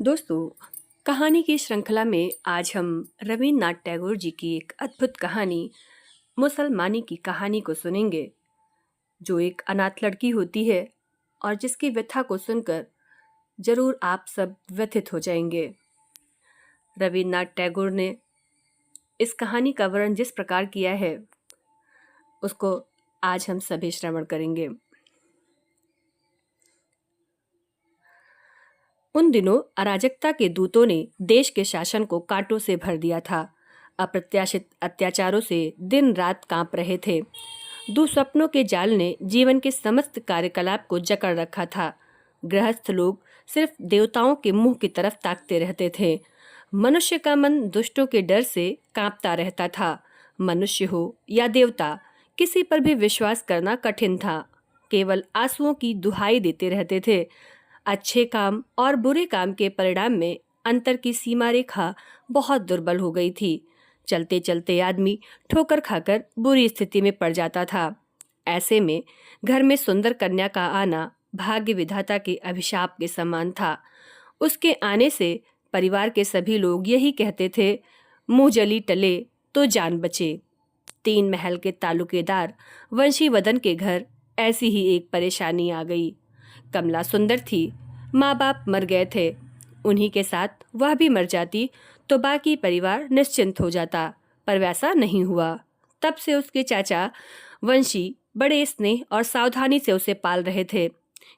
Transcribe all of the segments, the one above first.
दोस्तों, कहानी की श्रृंखला में आज हम रवीन्द्रनाथ टैगोर जी की एक अद्भुत कहानी मुसलमानी की कहानी को सुनेंगे, जो एक अनाथ लड़की होती है और जिसकी व्यथा को सुनकर जरूर आप सब व्यथित हो जाएंगे। रवीन्द्रनाथ टैगोर ने इस कहानी का वर्णन जिस प्रकार किया है, उसको आज हम सभी श्रवण करेंगे। उन दिनों अराजकता के दूतों ने देश के शासन को कांटों से भर दिया था। अप्रत्याशित अत्याचारों से दिन रात कांप रहे थे। दुस्वप्नों के जाल ने जीवन के समस्त कार्यकलाप को जकड़ रखा था। गृहस्थ लोग सिर्फ देवताओं के मुंह की तरफ ताकते रहते थे। मनुष्य का मन दुष्टों के डर से कांपता रहता था। मनुष्य हो या देवता, किसी पर भी विश्वास करना कठिन था। केवल आंसुओं की दुहाई देते रहते थे। अच्छे काम और बुरे काम के परिणाम में अंतर की सीमा रेखा बहुत दुर्बल हो गई थी। चलते चलते आदमी ठोकर खाकर बुरी स्थिति में पड़ जाता था। ऐसे में घर में सुंदर कन्या का आना भाग्य विधाता के अभिशाप के समान था। उसके आने से परिवार के सभी लोग यही कहते थे, मुंह जली टले तो जान बचे। 3 महल के तालुकेदार वंशीवदन के घर ऐसी ही एक परेशानी आ गई। कमला सुंदर थी, माँ बाप मर गए थे। उन्हीं के साथ वह भी मर जाती तो बाकी परिवार निश्चिंत हो जाता, पर वैसा नहीं हुआ। तब से उसके चाचा वंशी बड़े स्नेह और सावधानी से उसे पाल रहे थे,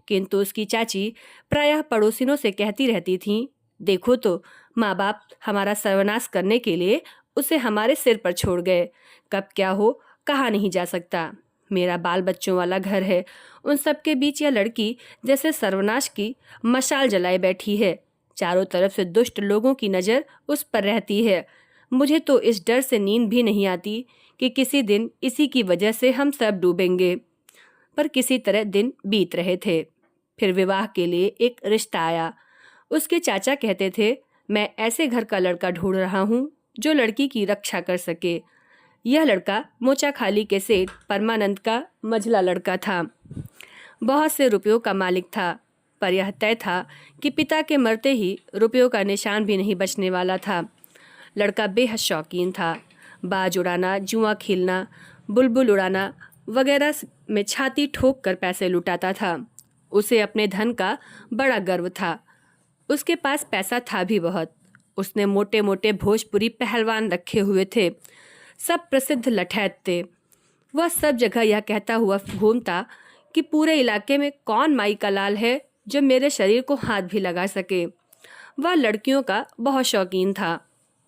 किंतु उसकी चाची प्रायः पड़ोसिनों से कहती रहती थीं, देखो तो माँ बाप हमारा सर्वनाश करने के लिए उसे हमारे सिर पर छोड़ गए। कब क्या हो कहा नहीं जा सकता। मेरा बाल बच्चों वाला घर है, उन सबके बीच यह लड़की जैसे सर्वनाश की मशाल जलाए बैठी है। चारों तरफ से दुष्ट लोगों की नज़र उस पर रहती है। मुझे तो इस डर से नींद भी नहीं आती कि किसी दिन इसी की वजह से हम सब डूबेंगे। पर किसी तरह दिन बीत रहे थे। फिर विवाह के लिए एक रिश्ता आया। उसके चाचा कहते थे, मैं ऐसे घर का लड़का ढूंढ रहा हूँ जो लड़की की रक्षा कर सके। यह लड़का मोचाखाली के सेठ परमानंद का मझला लड़का था। बहुत से रुपयों का मालिक था, पर यह तय था कि पिता के मरते ही रुपयों का निशान भी नहीं बचने वाला था। लड़का बेहद शौकीन था। बाज उड़ाना, जुआ खेलना, बुलबुल उड़ाना वगैरह में छाती ठोक कर पैसे लुटाता था। उसे अपने धन का बड़ा गर्व था। उसके पास पैसा था भी बहुत। उसने मोटे मोटे भोजपुरी पहलवान रखे हुए थे, सब प्रसिद्ध लठैत थे। वह सब जगह यह कहता हुआ घूमता कि पूरे इलाके में कौन माई का लाल है जो मेरे शरीर को हाथ भी लगा सके। वह लड़कियों का बहुत शौकीन था।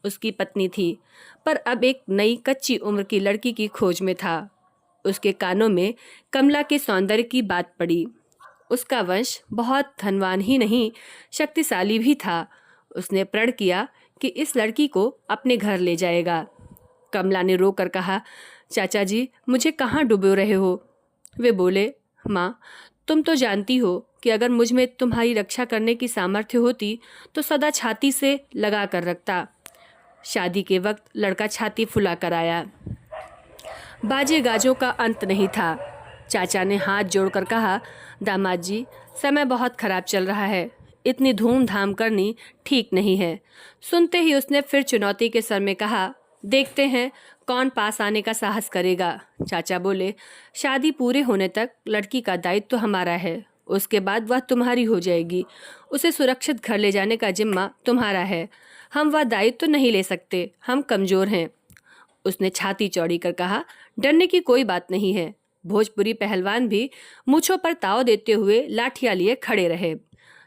उसकी पत्नी थी, पर अब एक नई कच्ची उम्र की लड़की की खोज में था। उसके कानों में कमला के सौंदर्य की बात पड़ी। उसका वंश बहुत धनवान ही नहीं, शक्तिशाली भी था। उसने प्रण किया कि इस लड़की को अपने घर ले जाएगा। कमला ने रोकर कहा, चाचा जी, मुझे कहाँ डुबो रहे हो? वे बोले, माँ, तुम तो जानती हो कि अगर मुझ में तुम्हारी रक्षा करने की सामर्थ्य होती तो सदा छाती से लगा कर रखता। शादी के वक्त लड़का छाती फुला कर आया। बाजे गाजों का अंत नहीं था। चाचा ने हाथ जोड़कर कहा, दामाद जी, समय बहुत खराब चल रहा है। इतनी धूमधाम करनी ठीक नहीं है। सुनते ही उसने फिर चुनौती के सर में कहा, देखते हैं कौन पास आने का साहस करेगा। चाचा बोले, शादी पूरे होने तक लड़की का दायित्व तो हमारा है। उसके बाद वह तुम्हारी हो जाएगी। उसे सुरक्षित घर ले जाने का जिम्मा तुम्हारा है। हम वह दायित्व तो नहीं ले सकते, हम कमज़ोर हैं। उसने छाती चौड़ी कर कहा, डरने की कोई बात नहीं है। भोजपुरी पहलवान भी मूछों पर ताव देते हुए लाठियां लिए खड़े रहे।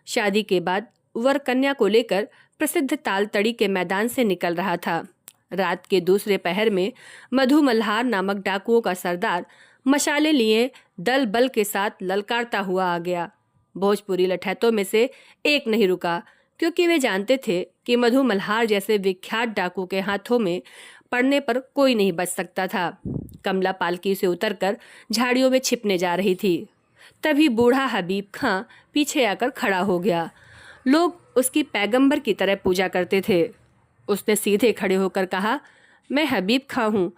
शादी के बाद वर कन्या को लेकर प्रसिद्ध तालतड़ी के मैदान से निकल रहा था। रात के दूसरे पहर में मधु मल्हार नामक डाकुओं का सरदार मशाले लिए दल बल के साथ ललकारता हुआ आ गया। भोजपुरी लठैतों में से एक नहीं रुका, क्योंकि वे जानते थे कि मधु मल्हार जैसे विख्यात डाकू के हाथों में पड़ने पर कोई नहीं बच सकता था। कमला पालकी से उतरकर झाड़ियों में छिपने जा रही थी। तभी बूढ़ा हबीब खां पीछे आकर खड़ा हो गया। लोग उसकी पैगंबर की तरह पूजा करते थे। उसने सीधे खड़े होकर कहा, मैं हबीब खां हूँ,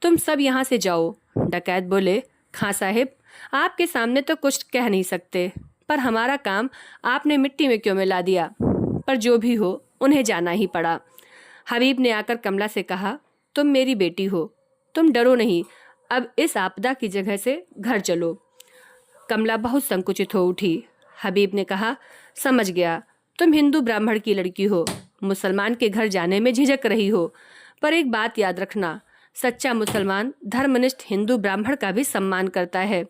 तुम सब यहाँ से जाओ। डकैत बोले, खां साहिब, आपके सामने तो कुछ कह नहीं सकते, पर हमारा काम आपने मिट्टी में क्यों मिला दिया? पर जो भी हो उन्हें जाना ही पड़ा। हबीब ने आकर कमला से कहा, तुम मेरी बेटी हो, तुम डरो नहीं, अब इस आपदा की जगह से घर चलो। कमला बहुत संकुचित हो उठी। हबीब ने कहा, समझ गया, तुम हिंदू ब्राह्मण की लड़की हो, मुसलमान के घर जाने में झिझक रही हो, पर एक बात याद रखना, सच्चा मुसलमान धर्मनिष्ठ हिंदू ब्राह्मण का भी सम्मान करता है।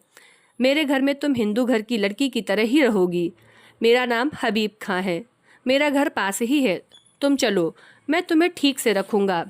मेरे घर में तुम हिंदू घर की लड़की की तरह ही रहोगी। मेरा नाम हबीब खां है, मेरा घर पास ही है, तुम चलो, मैं तुम्हें ठीक से रखूंगा।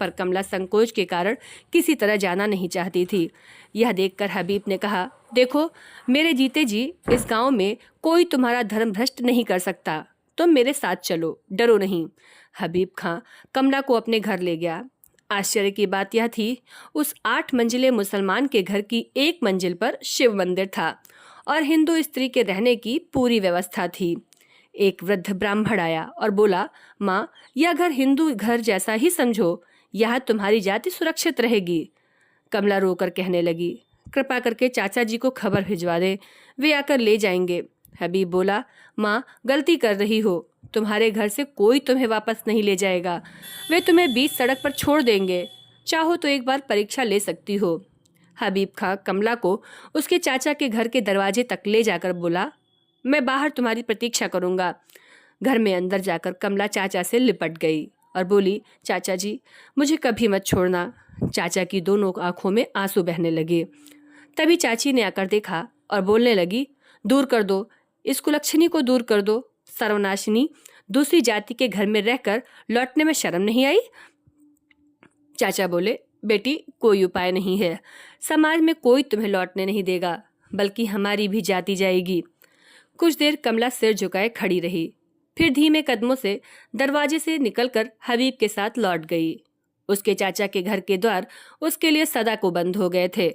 पर कमला संकोच के कारण किसी तरह जाना नहीं चाहती थी। यह देखकर हबीब ने कहा, देखो, मेरे जीते जी इस गांव में कोई तुम्हारा धर्म भ्रष्ट नहीं कर सकता, तुम मेरे साथ चलो, डरो नहीं। हबीब खां कमला को अपने घर ले गया। आश्चर्य की बात यह थी, उस 8 मंजिले मुसलमान के घर की एक मंजिल पर शिव मंदिर था और हिंदू स्त्री के रहने की पूरी व्यवस्था थी। एक वृद्ध ब्राह्मण आया और बोला, माँ, यह घर हिंदू घर जैसा ही समझो, यहाँ तुम्हारी जाति सुरक्षित रहेगी। कमला रोकर कहने लगी, कृपा करके चाचा जी को खबर भिजवा दे, वे आकर ले जाएंगे। हबीब बोला, माँ, गलती कर रही हो, तुम्हारे घर से कोई तुम्हें वापस नहीं ले जाएगा, वे तुम्हें बीच सड़क पर छोड़ देंगे, चाहो तो एक बार परीक्षा ले सकती हो। हबीब खां कमला को उसके चाचा के घर के दरवाजे तक ले जाकर बोला, मैं बाहर तुम्हारी प्रतीक्षा करूंगा। घर में अंदर जाकर कमला चाचा से लिपट गई और बोली, चाचा जी, मुझे कभी मत छोड़ना। चाचा की दोनों आंखों में आंसू बहने लगे। तभी चाची ने आकर देखा और बोलने लगी, दूर कर दो, इस कुलक्षणी को दूर कर दो, सर्वनाशिनी, दूसरी जाति के घर में रहकर लौटने में शर्म नहीं आई। चाचा बोले, बेटी, कोई उपाय नहीं है, समाज में कोई तुम्हें लौटने नहीं देगा, बल्कि हमारी भी जाति जाएगी। कुछ देर कमला सिर झुकाए खड़ी रही, फिर धीमे कदमों से दरवाजे से निकलकर हबीब के साथ लौट गई। उसके चाचा के घर के द्वार उसके लिए सदा को बंद हो गए थे।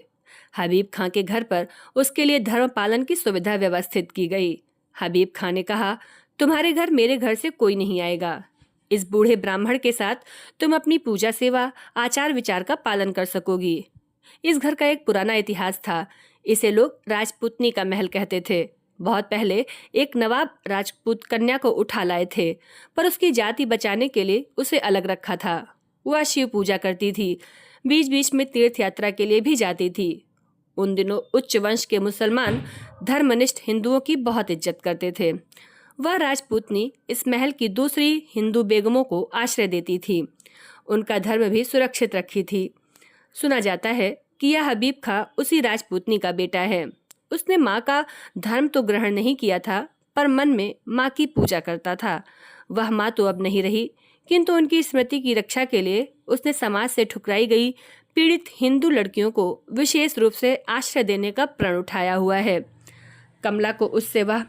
हबीब खां के घर पर उसके लिए धर्म पालन की सुविधा व्यवस्थित की गई। हबीब खां ने कहा, तुम्हारे घर मेरे घर से कोई नहीं आएगा। इस बूढ़े ब्राह्मण के साथ तुम अपनी पूजा सेवा आचार विचार का पालन कर सकोगी। इस घर का एक पुराना इतिहास था, इसे लोग राजपूतनी का महल कहते थे। बहुत पहले एक नवाब राजपूत कन्या को उठा लाए थे, पर उसकी जाति बचाने के लिए उसे अलग रखा था। वह शिव पूजा करती थी, बीच बीच में तीर्थ यात्रा के लिए भी जाती थी। उन दिनों उच्च वंश के मुसलमान धर्मनिष्ठ हिंदुओं की बहुत इज्जत करते थे। वह राजपूतनी इस महल की दूसरी हिंदू बेगमों को आश्रय देती थी, उनका धर्म भी सुरक्षित रखी थी। सुना जाता है कि यह हबीब खां उसी राजपूतनी का बेटा है। उसने माँ का धर्म तो ग्रहण नहीं किया था, पर मन में माँ की पूजा करता था। वह माँ तो अब नहीं रही, किंतु उनकी स्मृति की रक्षा के लिए उसने समाज से ठुकराई गई पीड़ित हिंदू लड़कियों को विशेष रूप से आश्रय देने का प्रण उठाया हुआ है। कमला को उससे वह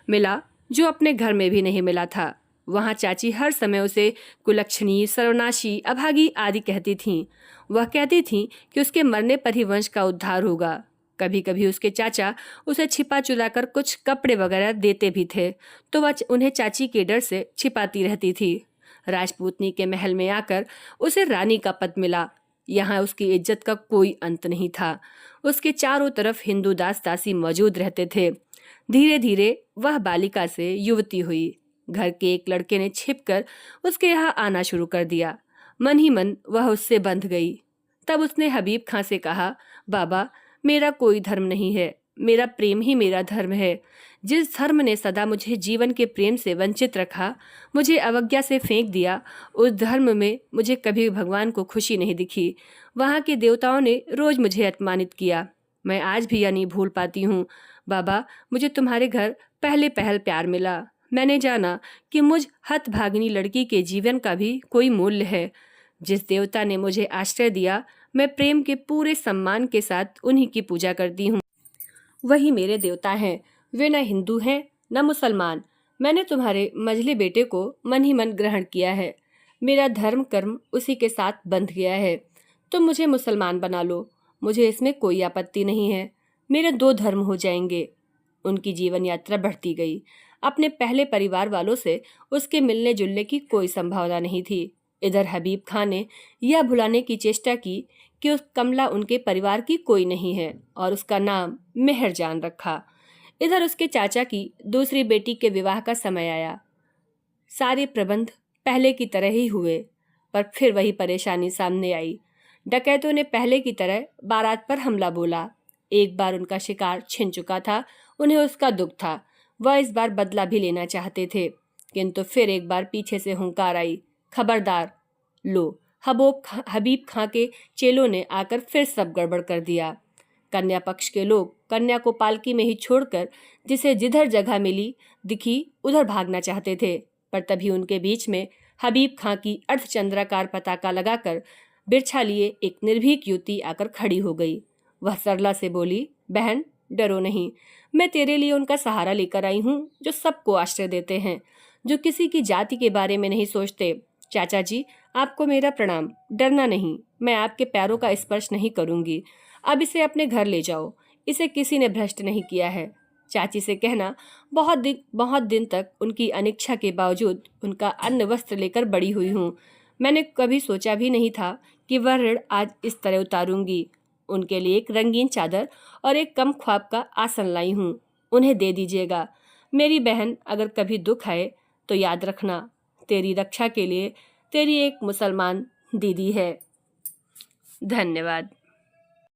मिला जो अपने घर में भी नहीं मिला था। वहाँ चाची हर समय उसे कुलक्षणी, सर्वनाशी, अभागी आदि कहती थीं। वह कहती थीं कि उसके मरने पर ही वंश का उद्धार होगा। कभी कभी उसके चाचा उसे छिपा चुराकर कुछ कपड़े वगैरह देते भी थे, तो वह उन्हें चाची के डर से छिपाती रहती थी। राजपूतनी के महल में आकर उसे रानी का पद मिला। यहाँ उसकी इज्जत का कोई अंत नहीं था। उसके चारों तरफ हिंदू दास दासी मौजूद रहते थे। धीरे धीरे वह बालिका से युवती हुई। घर के एक लड़के ने छिपकर उसके यहाँ आना शुरू कर दिया। मन ही मन वह उससे बंध गई। तब उसने हबीब खां से कहा, बाबा, मेरा कोई धर्म नहीं है, मेरा प्रेम ही मेरा धर्म है। जिस धर्म ने सदा मुझे जीवन के प्रेम से वंचित रखा, मुझे अवज्ञा से फेंक दिया, उस धर्म में मुझे कभी भगवान को खुशी नहीं दिखी। वहाँ के देवताओं ने रोज मुझे अपमानित किया। मैं आज भी यह नहीं भूल पाती हूँ। बाबा, मुझे तुम्हारे घर पहले पहल प्यार मिला। मैंने जाना कि मुझ हतभागिनी लड़की के जीवन का भी कोई मूल्य है। जिस देवता ने मुझे आश्रय दिया, मैं प्रेम के पूरे सम्मान के साथ उन्हीं की पूजा करती हूँ। वही मेरे देवता हैं। वे न हिंदू हैं न मुसलमान। मैंने तुम्हारे मझले बेटे को मन ही मन ग्रहण किया है। मेरा धर्म कर्म उसी के साथ बंध गया है। तुम मुझे मुसलमान बना लो, मुझे इसमें कोई आपत्ति नहीं है। मेरे 2 धर्म हो जाएंगे। उनकी जीवन यात्रा बढ़ती गई। अपने पहले परिवार वालों से उसके मिलने जुलने की कोई संभावना नहीं थी। इधर हबीब खां ने यह भुलाने की चेष्टा की कि उस कमला उनके परिवार की कोई नहीं है और उसका नाम मेहरजान रखा। इधर उसके चाचा की दूसरी बेटी के विवाह का समय आया। सारे प्रबंध पहले की तरह ही हुए, पर फिर वही परेशानी सामने आई। डकैतों ने पहले की तरह बारात पर हमला बोला। एक बार उनका शिकार छिन चुका था, उन्हें उसका दुख था। वह इस बार बदला भी लेना चाहते थे, किंतु फिर एक बार पीछे से हुंकार आई, खबरदार। लो, हबीब खां के चेलों ने आकर फिर सब गड़बड़ कर दिया। कन्या पक्ष के लोग कन्या को पालकी में ही छोड़कर जिसे जिधर जगह मिली दिखी उधर भागना चाहते थे, पर तभी उनके बीच में हबीब खां की अर्धचंद्राकार पताका लगाकर बिरछा लिए एक निर्भीक युवती आकर खड़ी हो गई। वह सरला से बोली, बहन डरो नहीं, मैं तेरे लिए उनका सहारा लेकर आई हूँ जो सबको आश्रय देते हैं, जो किसी की जाति के बारे में नहीं सोचते। चाचा जी, आपको मेरा प्रणाम। डरना नहीं, मैं आपके पैरों का स्पर्श नहीं करूंगी। अब इसे अपने घर ले जाओ, इसे किसी ने भ्रष्ट नहीं किया है। चाची से कहना, बहुत दिन तक उनकी अनिच्छा के बावजूद उनका अन्न वस्त्र लेकर बड़ी हुई हूँ। मैंने कभी सोचा भी नहीं था कि वह ऋण आज इस तरह उतारूंगी। उनके लिए एक रंगीन चादर और एक कम ख्वाब का आसन लाई हूँ, उन्हें दे दीजिएगा। मेरी बहन, अगर कभी दुख आए तो याद रखना, तेरी रक्षा के लिए तेरी एक मुसलमान दीदी है। धन्यवाद।